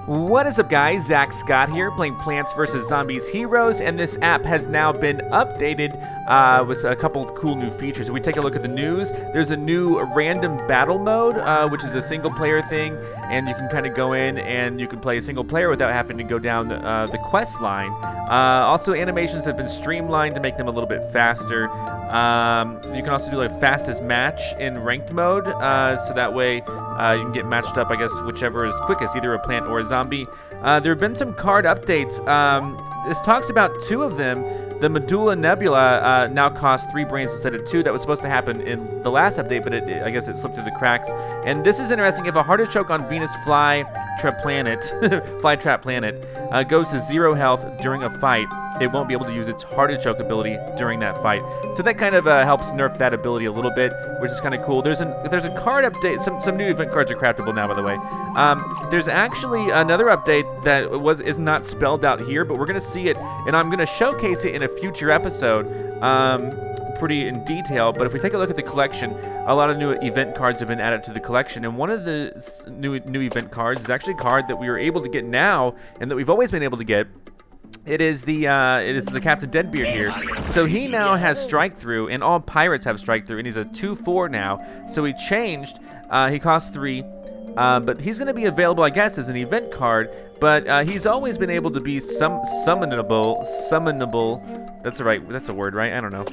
What is up, guys? Zach Scott here, playing Plants vs. Zombies Heroes, and this app has now been updated with a couple cool new features. If we take a look at the news, there's a new random battle mode, which is a single-player thing, and you can kind of go in and you can play a single player without having to go down the quest line. Also, animations have been streamlined to make them a little bit faster. You can also do like fastest match in ranked mode, so that way you can get matched up, I guess, whichever is quickest, either a plant or a zombie. There have been some card updates. This talks about two of them. The Medulla Nebula now costs 3 brains instead of 2. That was supposed to happen in the last update, but I guess it slipped through the cracks. And this is interesting. If a Artichoke on Venus Flytrap Planet goes to 0 health during a fight, it won't be able to use its Artichoke ability during that fight. So that kind of helps nerf that ability a little bit, which is kind of cool. There's a card update. Some new event cards are craftable now, by the way. There's actually another update that is not spelled out here, but we're gonna see it, and I'm gonna showcase it in a future episode, pretty in detail. But if we take a look at the collection, a lot of new event cards have been added to the collection, and one of the new event cards is actually a card that we are able to get now, and that we've always been able to get. It is the Captain Deadbeard here. So he now has Strike Through, and all pirates have Strike Through, and he's a 2/4 now. So he changed. He costs 3, but he's going to be available, I guess, as an event card. But he's always been able to be summonable. That's the word, right? I don't know.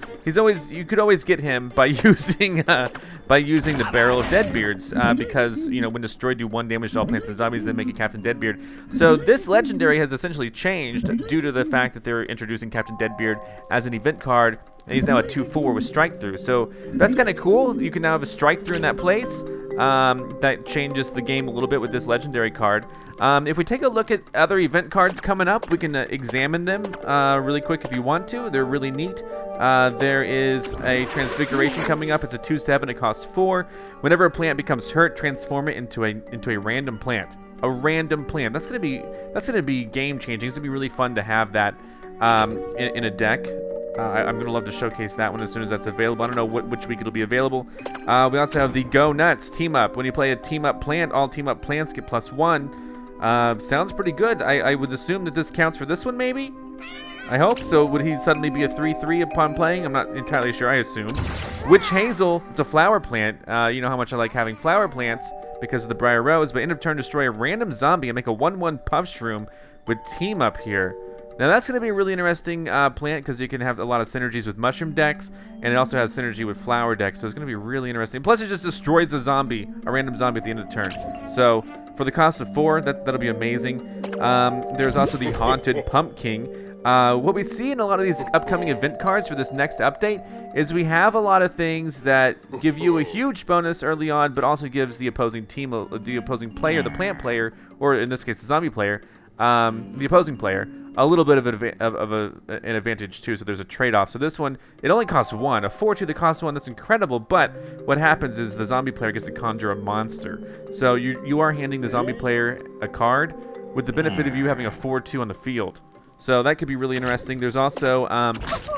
You could always get him by using the Barrel of Deadbeards, because when destroyed, do 1 damage to all plants and zombies, then make a Captain Deadbeard. So this legendary has essentially changed due to the fact that they're introducing Captain Deadbeard as an event card, and he's now a 2/4 with Strike Through. So that's kind of cool. You can now have a Strike Through in that place. That changes the game a little bit with this legendary card. If we take a look at other event cards coming up, we can examine them really quick if you want to. They're really neat. There is a Transfiguration coming up. It's a 2/7. It costs 4. Whenever a plant becomes hurt, transform it into a random plant. A random plant. That's gonna be game changing. It's gonna be really fun to have that in a deck. I'm going to love to showcase that one as soon as that's available. I don't know which week it'll be available. We also have the Go Nuts Team Up. When you play a Team Up plant, all Team Up plants get +1. Sounds pretty good. I would assume that this counts for this one, maybe? I hope. So would he suddenly be a 3/3 upon playing? I'm not entirely sure, I assume. Witch Hazel, it's a flower plant. You know how much I like having flower plants because of the Briar Rose, but end of turn destroy a random zombie and make a 1/1 Puff Shroom with Team Up here. Now that's going to be a really interesting plant because you can have a lot of synergies with mushroom decks, and it also has synergy with flower decks, so it's going to be really interesting. Plus it just destroys a random zombie at the end of the turn. So for the cost of 4, that'll be amazing. There's also the Haunted Pumpking. What we see in a lot of these upcoming event cards for this next update is we have a lot of things that give you a huge bonus early on, but also gives the opposing team, the opposing player, the plant player, or in this case the zombie player, the opposing player, a little bit of an advantage too. So there's a trade-off. So this one, it only costs 1. A 4/2 that costs 1, that's incredible. But what happens is the zombie player gets to conjure a monster. So you are handing the zombie player a card with the benefit of you having a 4/2 on the field. So that could be really interesting. There's also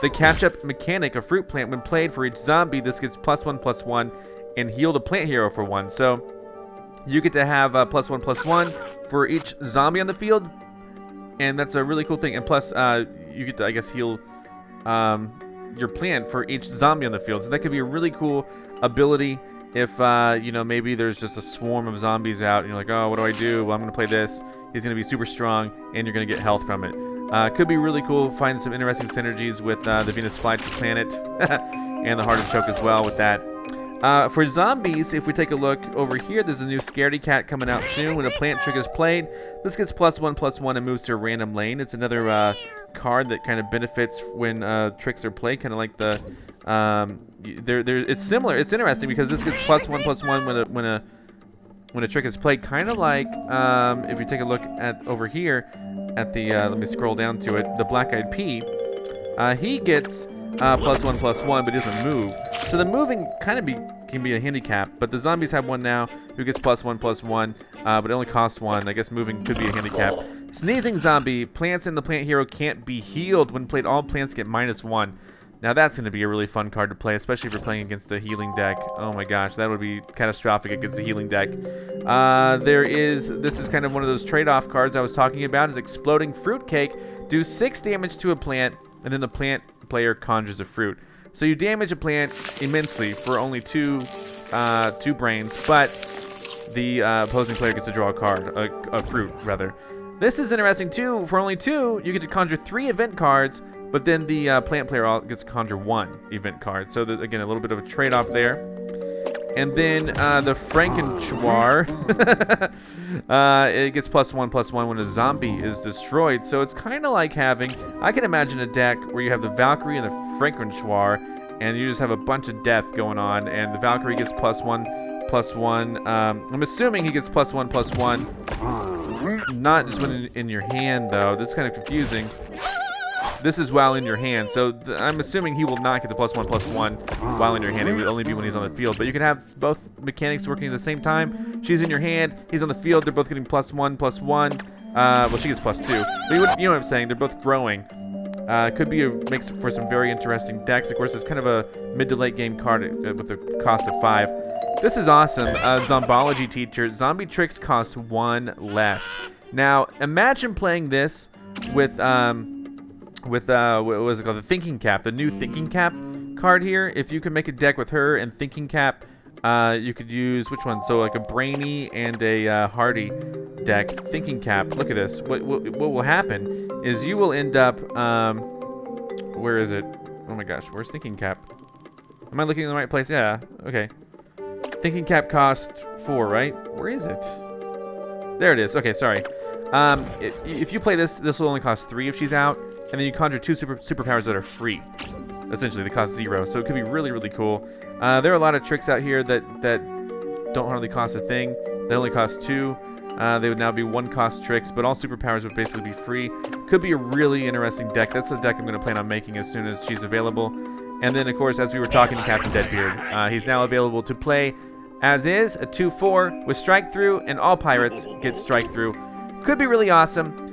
the Ketchup Mechanic, a fruit plant. When played for each zombie, this gets +1/+1 and heal a plant hero for 1. So you get to have +1/+1 for each zombie on the field, and that's a really cool thing. And plus, you get to, I guess, heal your plant for each zombie on the field. So that could be a really cool ability if, maybe there's just a swarm of zombies out, and you're like, oh, what do I do? Well, I'm going to play this. He's going to be super strong, and you're going to get health from it. Could be really cool. Find some interesting synergies with the Venus Flytrap Planet and the Artichoke as well with that. For zombies, if we take a look over here, there's a new Scaredy Cat coming out soon. When a plant trick is played, this gets +1/+1 and moves to a random lane. It's another card that kind of benefits when tricks are played, kind of like the it's similar. It's interesting because this gets +1/+1 when a trick is played, kind of like if you take a look at over here at the let me scroll down to it, the Black Eyed Pea. He gets +1/+1, but he doesn't move. So the moving kind of can be a handicap, but the zombies have one now who gets +1/+1, but it only costs 1. I guess moving could be a handicap. Sneezing Zombie. Plants in the plant hero can't be healed. When played, all plants get -1. Now that's going to be a really fun card to play, especially if you're playing against a healing deck. Oh my gosh, that would be catastrophic against a healing deck. This is kind of one of those trade-off cards I was talking about, is Exploding Fruitcake. Do 6 damage to a plant, and then the plant player conjures a fruit. So you damage a plant immensely for only 2 brains, but the opposing player gets to draw a card, a fruit rather. This is interesting too. For only 2, you get to conjure 3 event cards, but then the plant player gets to conjure 1 event card. So again, a little bit of a trade-off there. And then the Frankentuar, it gets +1/+1 when a zombie is destroyed. So it's kind of like having, I can imagine a deck where you have the Valkyrie and the Frankentuar, and you just have a bunch of death going on, and the Valkyrie gets +1/+1. I'm assuming he gets +1/+1. Not just when in your hand, though. This is kind of confusing. This is while in your hand, so I'm assuming he will not get the +1/+1 while in your hand. It would only be when he's on the field. But you can have both mechanics working at the same time. She's in your hand, he's on the field. They're both getting +1/+1. Well, she gets +2. But you know what I'm saying? They're both growing. Could be makes for some very interesting decks. Of course, it's kind of a mid to late game card with a cost of 5. This is awesome. Zombology Teacher. Zombie tricks cost 1 less. Now, imagine playing this with what was it called? The Thinking Cap, the new Thinking Cap card here. If you could make a deck with her and Thinking Cap, you could use, which one? So like a Brainy and a Hardy deck. Thinking Cap, look at this. What will happen is you will end up, where is it? Oh my gosh, where's Thinking Cap? Am I looking in the right place? Yeah, okay. Thinking Cap cost 4, right? Where is it? There it is. Okay, sorry. If you play this will only cost 3 if she's out, and then you conjure 2 superpowers that are free. Essentially, they cost 0, so it could be really, really cool. There are a lot of tricks out here that don't hardly cost a thing. They only cost 2. They would now be 1-cost tricks, but all superpowers would basically be free. Could be a really interesting deck. That's the deck I'm going to plan on making as soon as she's available. And then, of course, as we were talking to Captain Deadbeard, he's now available to play as is, a 2/4 with Strike Through, and all pirates get Strike Through. Could be really awesome.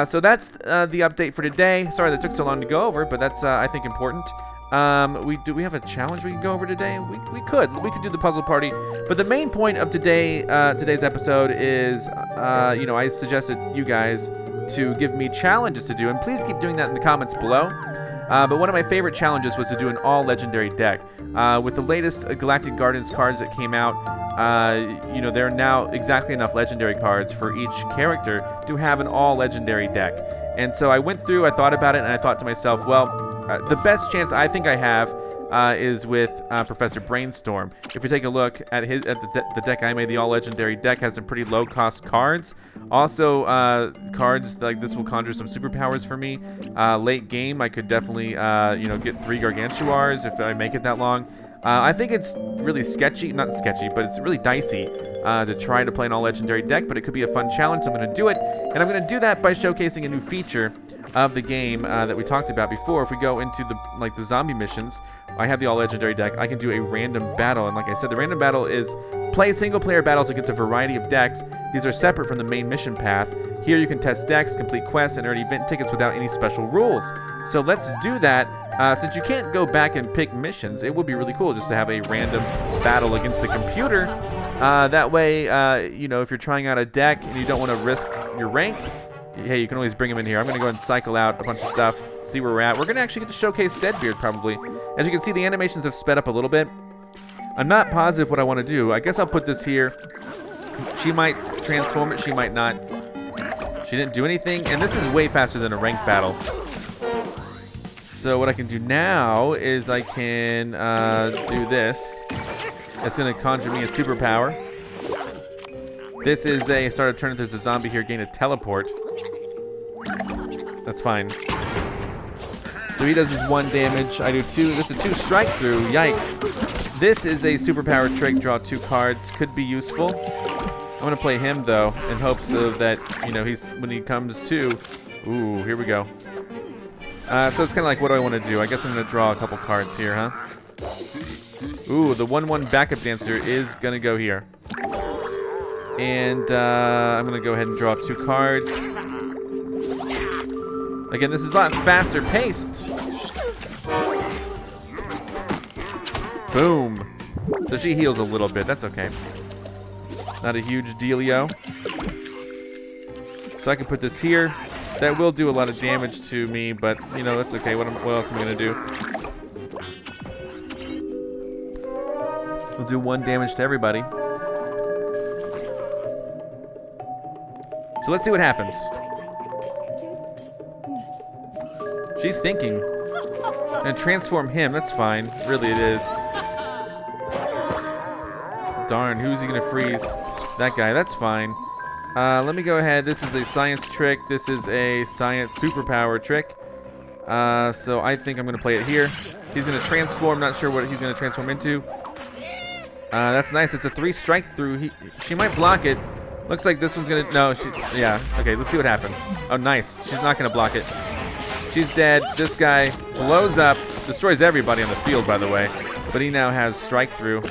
So that's the update for today. Sorry that took so long to go over, but that's, I think, important. Do we have a challenge we can go over today? We could do the puzzle party. But the main point of today's episode is, I suggested you guys to give me challenges to do, and please keep doing that in the comments below. But one of my favorite challenges was to do an all-legendary deck. With the latest Galactic Gardens cards that came out, there are now exactly enough legendary cards for each character to have an all-legendary deck. And so I went through, I thought about it, and I thought to myself, well, the best chance I think I have is with Professor Brainstorm. If you take a look at the deck I made, the all-legendary deck has some pretty low-cost cards. Also, cards like this will conjure some superpowers for me. Late game, I could definitely, get 3 Gargantuars if I make it that long. I think it's really not sketchy, but it's really dicey to try to play an all-legendary deck, but it could be a fun challenge. I'm going to do it, and I'm going to do that by showcasing a new feature of the game that we talked about before. If we go into the zombie missions, I have the all-legendary deck. I can do a random battle, and like I said, the random battle is play single-player battles against a variety of decks. These are separate from the main mission path. Here you can test decks, complete quests, and earn event tickets without any special rules. So let's do that. Since you can't go back and pick missions, it would be really cool just to have a random battle against the computer. That way, if you're trying out a deck and you don't want to risk your rank, hey, you can always bring them in here. I'm going to go ahead and cycle out a bunch of stuff, see where we're at. We're going to actually get to showcase Deadbeard, probably. As you can see, the animations have sped up a little bit. I'm not positive what I want to do. I guess I'll put this here. She might transform it. She might not. She didn't do anything. And this is way faster than a ranked battle. So what I can do now is I can do this. It's going to conjure me a superpower. This is a start a turn if there's a zombie here, gain a teleport. That's fine. So he does his 1 damage. I do 2. This is a 2 strike through. Yikes. This is a superpower trick. Draw 2 cards. Could be useful. I'm going to play him, though, in hopes of that, when he comes to. Ooh, here we go. So it's kind of like, what do I want to do? I guess I'm going to draw a couple cards here, huh? Ooh, the 1/1 backup dancer is going to go here. And I'm going to go ahead and draw 2 cards. Again, this is a lot faster paced. Boom. So she heals a little bit. That's okay. Not a huge dealio. So I can put this here. That will do a lot of damage to me, but, you know, that's okay. What else am I going to do? We'll do 1 damage to everybody. So let's see what happens. She's thinking. And transform him, that's fine. Really it is. Darn, who's he gonna freeze? That guy, that's fine. Let me go ahead. This is a science trick. This is a science superpower trick. So I think I'm gonna play it here. He's gonna transform, not sure what he's gonna transform into. That's nice, it's a 3 strike through. She might block it. Looks like this one's gonna, no, yeah, okay, let's see what happens. Oh, nice, she's not gonna block it. She's dead. This guy blows up, destroys everybody on the field, by the way, but he now has strike through.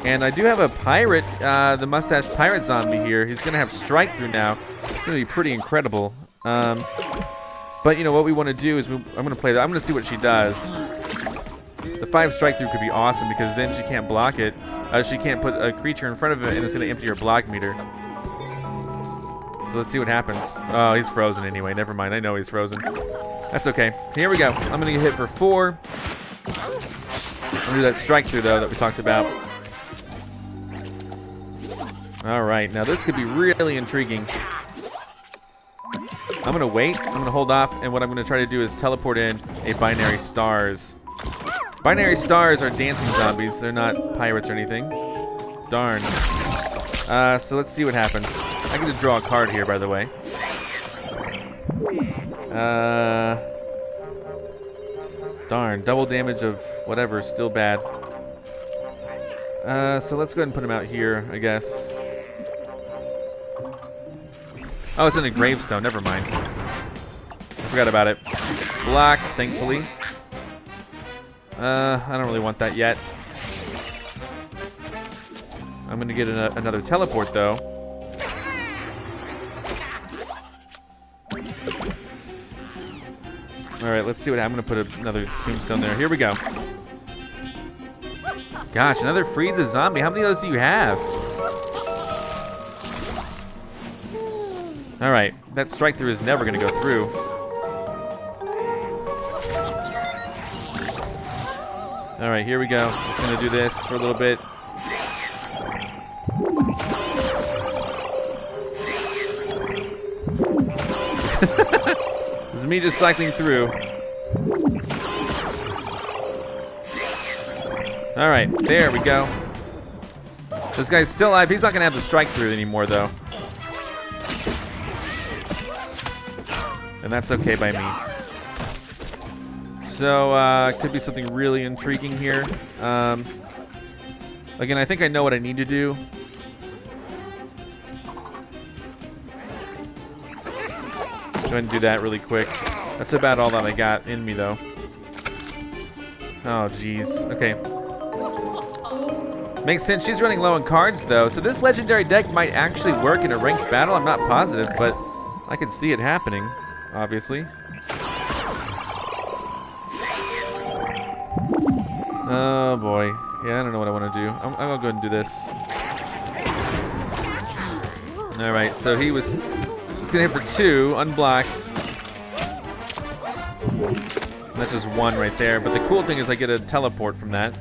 And I do have a pirate, the mustache pirate zombie here. He's gonna have strike through now. It's gonna be pretty incredible. But you know what we want to do is I'm gonna play that. I'm gonna see what she does. The 5 strike through could be awesome because then she can't block it. She can't put a creature in front of it, and it's gonna empty her block meter. So let's see what happens. Oh, he's frozen anyway. Never mind. I know he's frozen. That's okay. Here we go. I'm gonna get hit for 4. I'm gonna do that strike through though that we talked about. All right. Now this could be really intriguing. I'm gonna wait. I'm gonna hold off, and what I'm gonna try to do is teleport in a binary stars. Binary stars are dancing zombies. They're not pirates or anything. Darn. So let's see what happens. I get to draw a card here, by the way. Darn, double damage of whatever, still bad. So let's go ahead and put him out here, I guess. Oh, it's in a gravestone, never mind. I forgot about it. Blocked, thankfully. I don't really want that yet. I'm gonna get another teleport though. All right, let's see what I'm gonna put another tombstone there. Here we go. Gosh, another freeze a zombie. How many of those do you have? All right, that strike through is never gonna go through. All right, here we go. Just gonna do this for a little bit. This is me just cycling through. All right, there we go. This guy's still alive. He's not gonna have the strike through anymore though. And that's okay by me. So, could be something really intriguing here. Again, I think I know what I need to do. Go ahead and do that really quick. That's about all that I got in me, though. Oh, jeez. Okay. Makes sense. She's running low on cards, though. So this legendary deck might actually work in a ranked battle. I'm not positive, but I could see it happening, obviously. Oh, boy. Yeah, I don't know what I want to do. I'm going to go ahead and do this. All right, so he was... It's gonna hit for 2, unblocked. And that's just 1 right there. But the cool thing is I get a teleport from that.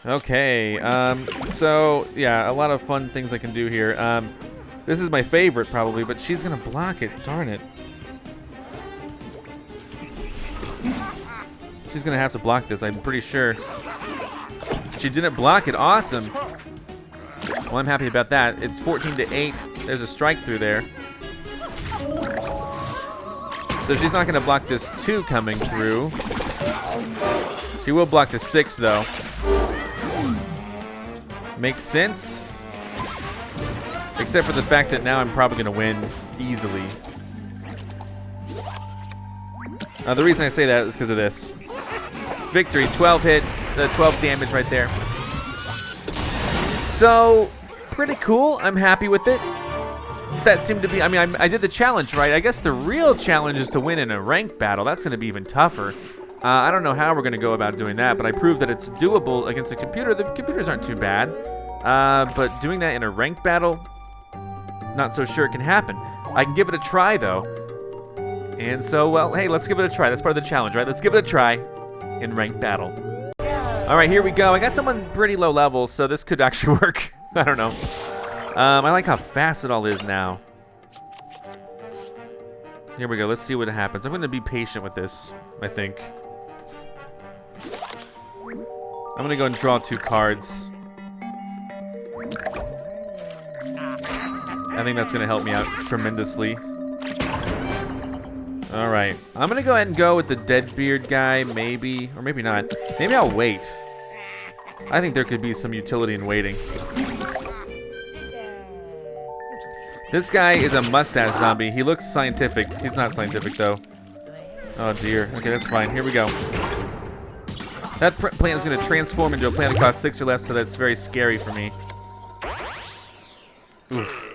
Okay, so yeah, a lot of fun things I can do here. This is my favorite probably, but she's gonna block it, darn it. She's gonna have to block this, I'm pretty sure. She didn't block it, awesome. Well, I'm happy about that. It's 14-8. There's a strike through there. So she's not gonna block this 2 coming through. She will block the 6 though. Makes sense. Except for the fact that now I'm probably gonna win easily. The reason I say that is because of this. Victory, 12 hits, 12 damage right there. So, pretty cool. I'm happy with it. That seemed to be, I mean, I did the challenge, right? I guess the real challenge is to win in a ranked battle. That's going to be even tougher. I don't know how we're going to go about doing that, but I proved that it's doable against a computer. The computers aren't too bad. But doing that in a ranked battle, not so sure it can happen. I can give it a try, though. And so, well, hey, let's give it a try. That's part of the challenge, right? Let's give it a try in ranked battle. All right, here we go. I got someone pretty low level, so this could actually work. I don't know. I like how fast it all is now. Here we go. Let's see what happens. I'm going to be patient with this, I think. I'm going to go and draw 2 cards. I think that's going to help me out tremendously. All right. I'm going to go ahead and go with the Deadbeard guy, maybe. Or maybe not. Maybe I'll wait. I think there could be some utility in waiting. This guy is a mustache zombie. He looks scientific. He's not scientific, though. Oh, dear. Okay, that's fine. Here we go. That plant is going to transform into a plant that costs 6 or less, so that's very scary for me. Oof.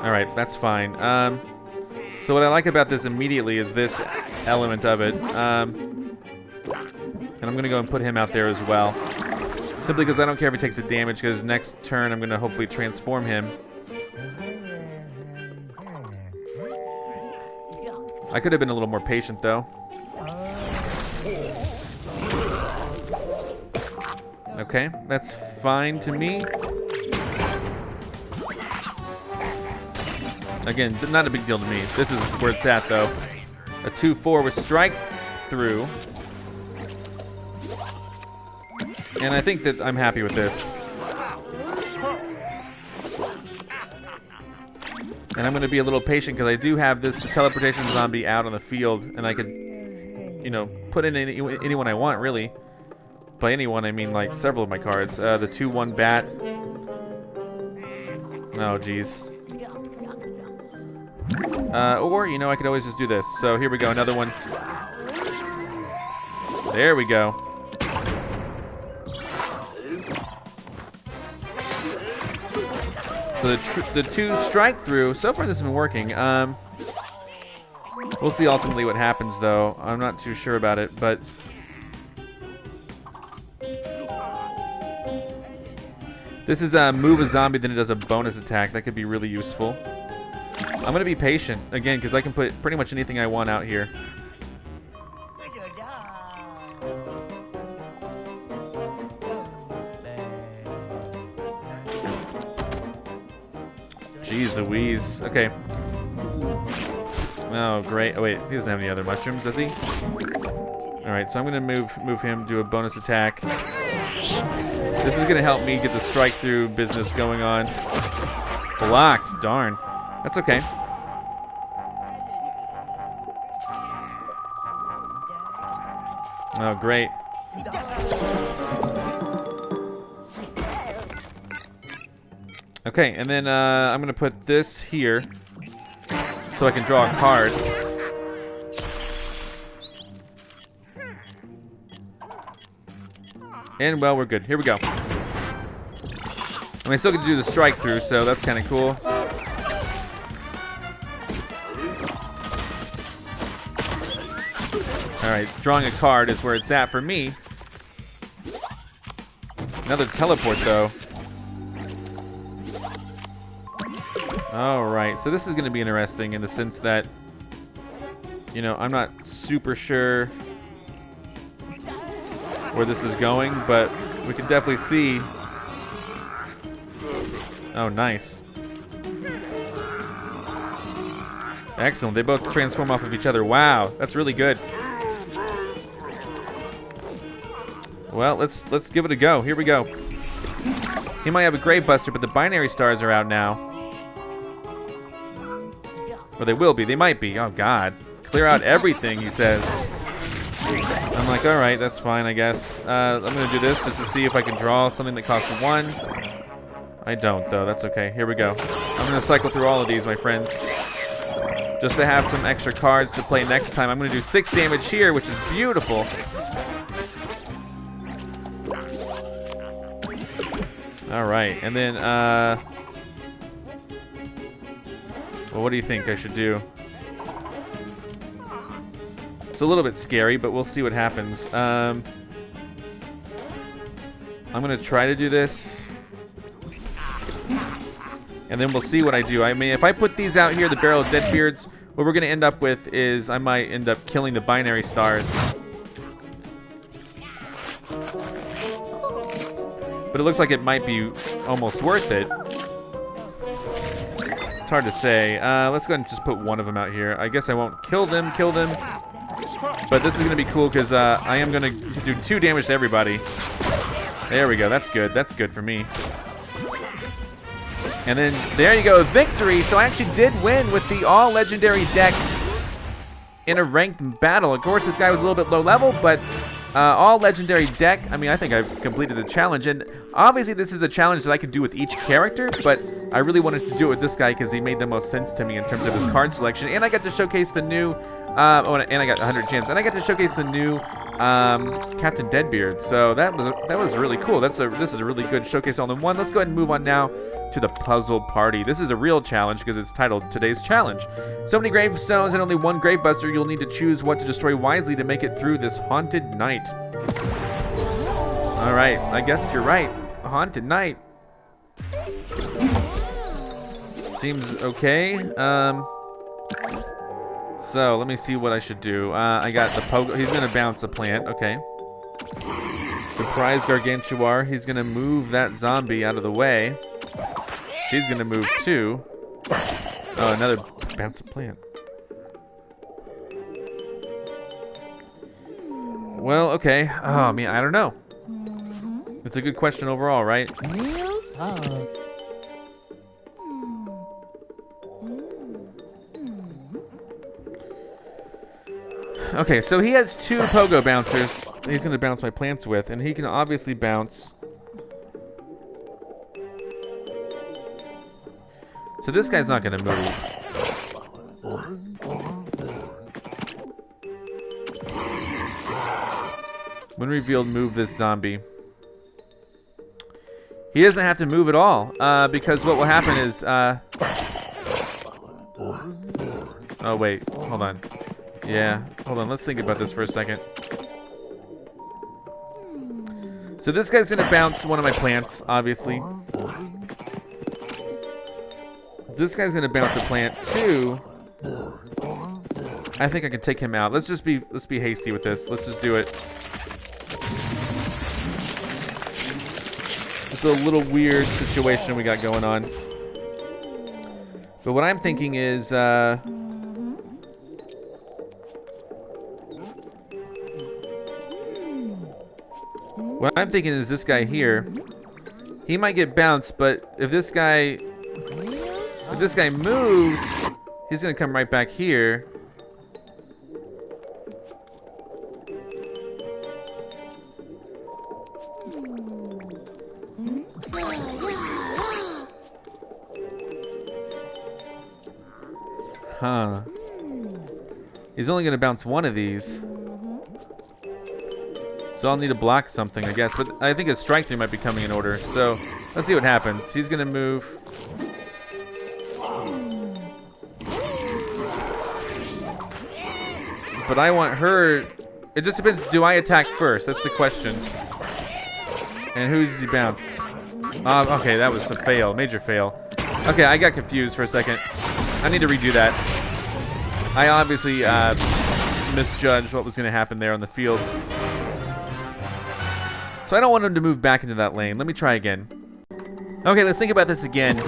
All right, that's fine. So what I like about this immediately is this element of it. And I'm going to go and put him out there as well. Simply because I don't care if he takes a damage, because next turn I'm going to hopefully transform him. I could have been a little more patient, though. Okay, that's fine to me. Again, not a big deal to me. This is where it's at, though. A 2-4 with strike through. And I think that I'm happy with this. And I'm going to be a little patient because I do have this teleportation zombie out on the field, and I could, you know, put in anyone I want, really. By anyone, I mean like several of my cards. The 2-1 bat. Oh, geez. Or, you know, I could always just do this. So here we go, another one. There we go. So the 2 strike through, so far this has been working. We'll see ultimately what happens, though. I'm not too sure about it, but... This is move a zombie, then it does a bonus attack. That could be really useful. I'm going to be patient, again, because I can put pretty much anything I want out here. Jeez Louise. Okay. Oh, great. Oh, wait. He doesn't have any other mushrooms, does he? Alright, so I'm going to move him, do a bonus attack. This is going to help me get the strike-through business going on. Blocked. Darn. That's okay. Oh, great. Okay, and then I'm going to put this here so I can draw a card. And, well, we're good. Here we go. I mean, I still get to do the strike through, so that's kind of cool. Alright, drawing a card is where it's at for me. Another teleport, though. Alright, so this is going to be interesting in the sense that, you know, I'm not super sure where this is going, but we can definitely see. Oh, nice. Excellent. They both transform off of each other. Wow, that's really good. Well, let's give it a go. Here we go. He might have a Grave Buster, but the binary stars are out now. Or they will be. They might be. Oh, God. Clear out everything, he says. I'm like, all right, that's fine, I guess. I'm going to do this just to see if I can draw something that costs 1. I don't, though. That's okay. Here we go. I'm going to cycle through all of these, my friends. Just to have some extra cards to play next time. I'm going to do 6 damage here, which is beautiful. All right, and then, well, what do you think I should do? It's a little bit scary, but we'll see what happens. I'm going to try to do this. And then we'll see what I do. I mean, if I put these out here, the barrel of Deadbeards, what we're going to end up with is I might end up killing the binary stars. But it looks like it might be almost worth it. It's hard to say. Let's go ahead and just put one of them out here. I guess I won't kill them. But this is going to be cool because I am going to do 2 damage to everybody. There we go. That's good. That's good for me. And then there you go, victory. So I actually did win with the all legendary deck in a ranked battle. Of course, this guy was a little bit low level, but all legendary deck. I mean, I think I've completed the challenge. And obviously, this is a challenge that I could do with each character, but I really wanted to do it with this guy because he made the most sense to me in terms of his card selection. And I got to showcase the new, and I got 100 gems. And I got to showcase the new Captain Deadbeard. So that was really cool. This is a really good showcase all in one. Let's go ahead and move on now to the puzzle party. This is a real challenge because it's titled Today's Challenge. So many gravestones and only one gravebuster. You'll need to choose what to destroy wisely to make it through this haunted night. All right, I guess you're right. A haunted night. Seems okay. So let me see what I should do. I got the pogo. He's gonna bounce a plant. Okay. Surprise Gargantuar. He's gonna move that zombie out of the way. She's gonna move too. Oh, another bounce a plant. Well, okay. Oh man, I don't know. It's a good question overall, right? Okay, so he has 2 pogo bouncers he's gonna bounce my plants with, and he can obviously bounce. So this guy's not gonna move. When revealed, move this zombie. He doesn't have to move at all, because what will happen is, oh wait, hold on. Yeah, hold on, let's think about this for a second. So this guy's gonna bounce one of my plants, obviously. This guy's gonna bounce a plant too. I think I can take him out. Let's be hasty with this. Let's just do it. This is a little weird situation we got going on. But what I'm thinking is, what I'm thinking is this guy here. He might get bounced, but if this guy moves, he's gonna come right back here. Huh. He's only gonna bounce one of these. So I'll need to block something, I guess. But I think a strike 3 might be coming in order. So let's see what happens. He's gonna move. But I want her. It just depends. Do I attack first? That's the question. And who does he bounce? Okay, that was a fail. Major fail. Okay, I got confused for a second. I need to redo that. I obviously misjudged what was going to happen there on the field. So I don't want him to move back into that lane. Let me try again. Okay, let's think about this again.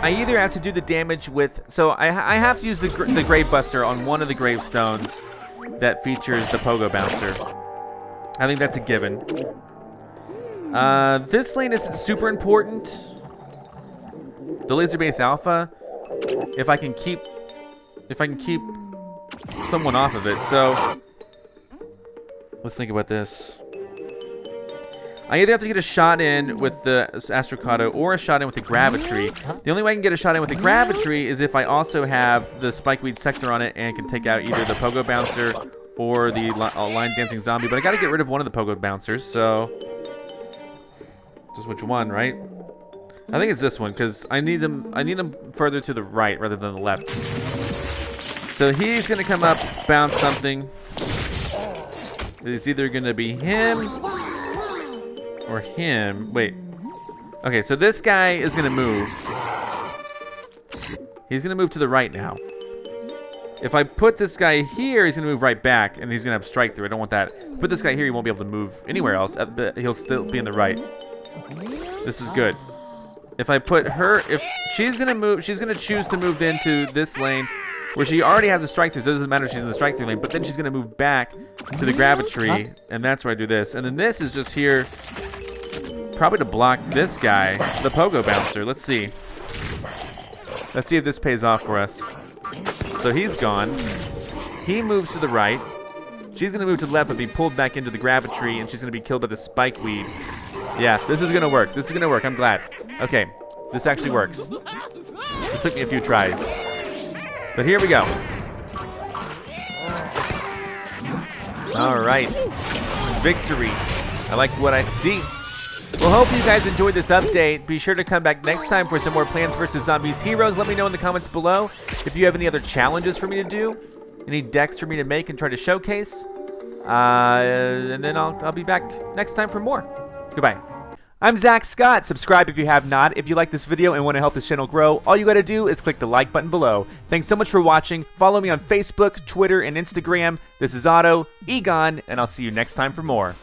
I either have to do the damage with... So I have to use the Grave Buster on one of the gravestones that features the Pogo Bouncer. I think that's a given. This lane isn't super important. The Laser Base Alpha, if I can keep someone off of it. So let's think about this. I either have to get a shot in with the Astrocado or a shot in with the Gravitry. The only way I can get a shot in with the Gravitry is if I also have the Spikeweed Sector on it and can take out either the Pogo Bouncer or the Line Dancing Zombie. But I got to get rid of one of the Pogo Bouncers, so just which one, right? I think it's this one because I need them further to the right rather than the left. So he's going to come up, bounce something. It's either going to be him or him. Wait. Okay, so this guy is going to move. He's going to move to the right now. If I put this guy here, he's going to move right back, and he's going to have strike through. I don't want that. Put this guy here, he won't be able to move anywhere else. He'll still be in the right. This is good. If I put her, if she's going to move, she's going to choose to move into this lane where she already has a strike through, so it doesn't matter if she's in the strike through lane, but then she's going to move back to the Gravity, and that's where I do this. And then this is just here, probably to block this guy, the Pogo Bouncer. Let's see. Let's see if this pays off for us. So he's gone. He moves to the right. She's going to move to the left but be pulled back into the Gravity, and she's going to be killed by the Spike Weed. Yeah, this is going to work. This is going to work. I'm glad. Okay, this actually works. This took me a few tries. But here we go. All right. Victory. I like what I see. Well, hope you guys enjoyed this update. Be sure to come back next time for some more Plants vs. Zombies Heroes. Let me know in the comments below if you have any other challenges for me to do, any decks for me to make and try to showcase. And then I'll be back next time for more. Goodbye. I'm Zack Scott. Subscribe if you have not. If you like this video and want to help this channel grow, all you got to do is click the like button below. Thanks so much for watching. Follow me on Facebook, Twitter, and Instagram. This is Otto, Egon, and I'll see you next time for more.